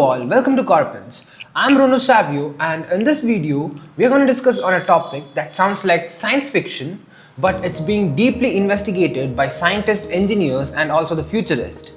all, welcome to Corpnce. I'm Rono Savio, and in this video, we are going to discuss on a topic that sounds like science fiction, but it's being deeply investigated by scientists, engineers, and also the futurists.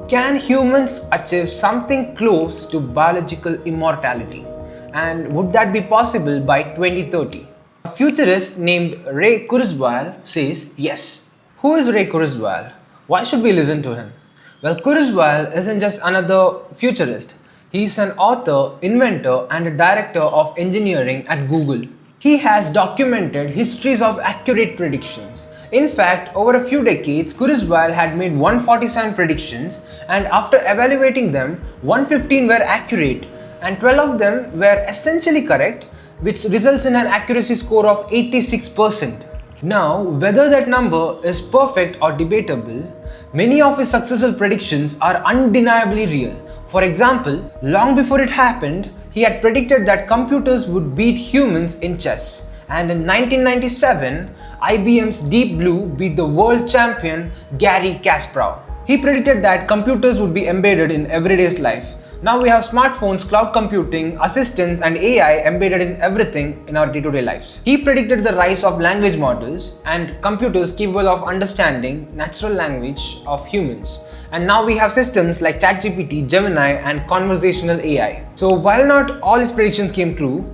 Can humans achieve something close to biological immortality? And would that be possible by 2030? A futurist named Ray Kurzweil says yes. Who is Ray Kurzweil? Why should we listen to him? Well, Kurzweil isn't just another futurist. He's an author, inventor, and a director of engineering at Google. He has documented histories of accurate predictions. In fact, over a few decades, Kurzweil had made 147 predictions, and after evaluating them, 115 were accurate, and 12 of them were essentially correct, which results in an accuracy score of 86%. Now, whether that number is perfect or debatable, many of his successful predictions are undeniably real. For example, long before it happened, he had predicted that computers would beat humans in chess. And in 1997, IBM's Deep Blue beat the world champion Garry Kasparov. He predicted that computers would be embedded in everyday's life. Now we have smartphones, cloud computing, assistants, and AI embedded in everything in our day-to-day lives. He predicted the rise of language models and computers capable of understanding natural language of humans. And now we have systems like ChatGPT, Gemini, and conversational AI. So while not all his predictions came true,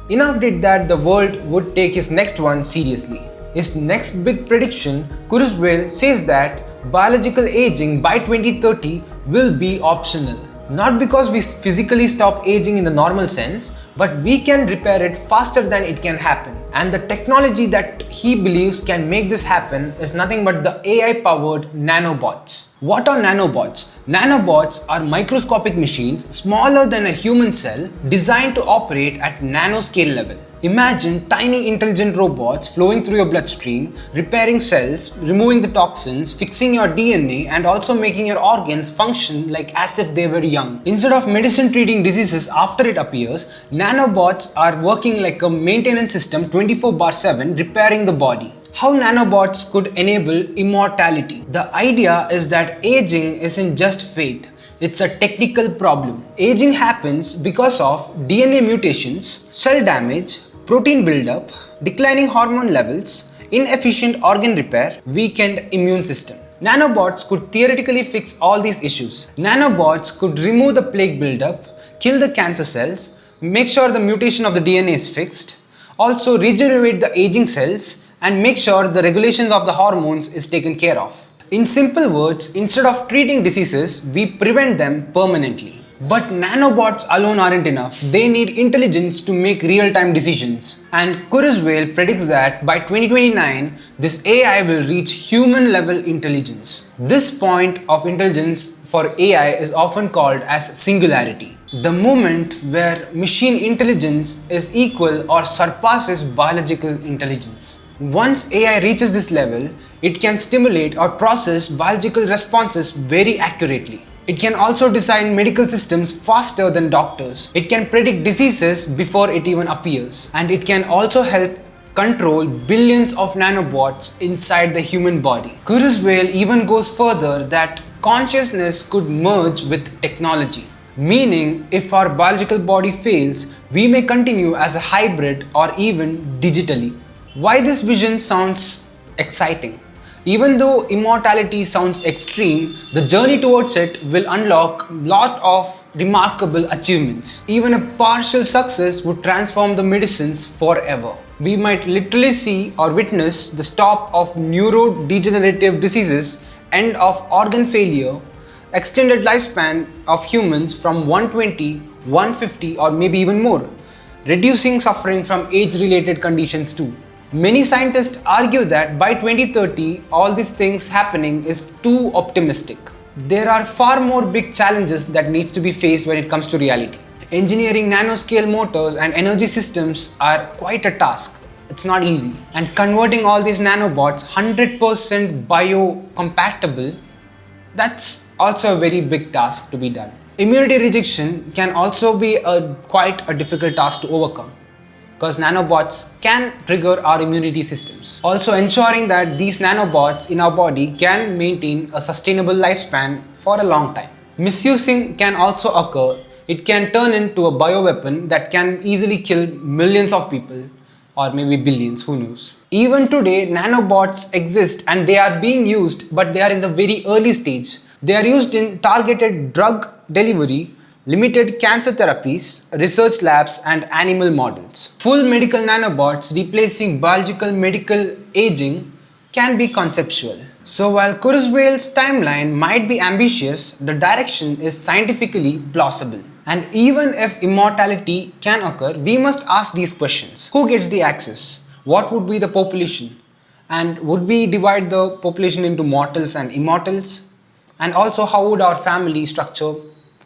enough did that the world would take his next one seriously. His next big prediction, Kurzweil says that biological aging by 2030 will be optional. Not because we physically stop aging in the normal sense, but we can repair it faster than it can happen. And the technology that he believes can make this happen is nothing but the AI-powered nanobots. What are nanobots? Nanobots are microscopic machines smaller than a human cell designed to operate at nanoscale level. Imagine tiny intelligent robots flowing through your bloodstream, repairing cells, removing the toxins, fixing your DNA, and also making your organs function like as if they were young. Instead of medicine treating diseases after it appears, nanobots are working like a maintenance system 24/7, repairing the body. How nanobots could enable immortality? The idea is that aging isn't just fate. It's a technical problem. Aging happens because of DNA mutations, cell damage, protein buildup, declining hormone levels, inefficient organ repair, weakened immune system. Nanobots could theoretically fix all these issues. Nanobots could remove the plaque buildup, kill the cancer cells, make sure the mutation of the DNA is fixed, also regenerate the aging cells, and make sure the regulations of the hormones is taken care of. In simple words, instead of treating diseases, we prevent them permanently. But nanobots alone aren't enough. They need intelligence to make real-time decisions. And Kurzweil predicts that by 2029, this AI will reach human-level intelligence. This point of intelligence for AI is often called as singularity. The moment where machine intelligence is equal or surpasses biological intelligence. Once AI reaches this level, it can stimulate or process biological responses very accurately. It can also design medical systems faster than doctors. It can predict diseases before it even appears. And it can also help control billions of nanobots inside the human body. Kurzweil even goes further that consciousness could merge with technology. Meaning, if our biological body fails, we may continue as a hybrid or even digitally. Why this vision sounds exciting? Even though immortality sounds extreme, the journey towards it will unlock a lot of remarkable achievements. Even a partial success would transform the medicines forever. We might literally see or witness the stop of neurodegenerative diseases, end of organ failure, extended lifespan of humans from 120, 150 or maybe even more, reducing suffering from age-related conditions too. Many scientists argue that by 2030, all these things happening is too optimistic. There are far more big challenges that needs to be faced when it comes to reality. Engineering nanoscale motors and energy systems are quite a task. It's not easy. And converting all these nanobots 100% biocompatible, that's also a very big task to be done. Immunity rejection can also be quite a difficult task to overcome, because nanobots can trigger our immunity systems. Also ensuring that these nanobots in our body can maintain a sustainable lifespan for a long time. Misusing can also occur it can turn into a bioweapon that can easily kill millions of people or maybe billions, who knows. Even today, nanobots exist and they are being used, but they are in the very early stage. They are used in targeted drug delivery, limited cancer therapies, research labs and animal models. Full medical nanobots replacing biological medical aging can be conceptual. So while Kurzweil's timeline might be ambitious, the direction is scientifically plausible. And even if immortality can occur, we must ask these questions. Who gets the access? What would be the population? And would we divide the population into mortals and immortals? And also, how would our family structure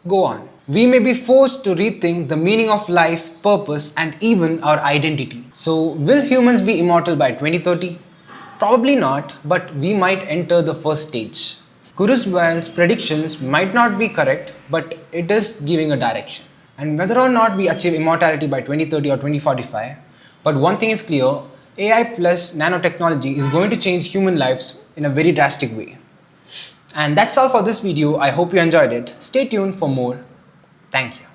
go on? We may be forced to rethink the meaning of life, purpose, and even our identity. So, will humans be immortal by 2030? Probably not, but we might enter the first stage. Kurzweil's predictions might not be correct, but it is giving a direction. And whether or not we achieve immortality by 2030 or 2045, but one thing is clear, AI plus nanotechnology is going to change human lives in a very drastic way. And that's all for this video. I hope you enjoyed it. Stay tuned for more. Thank you.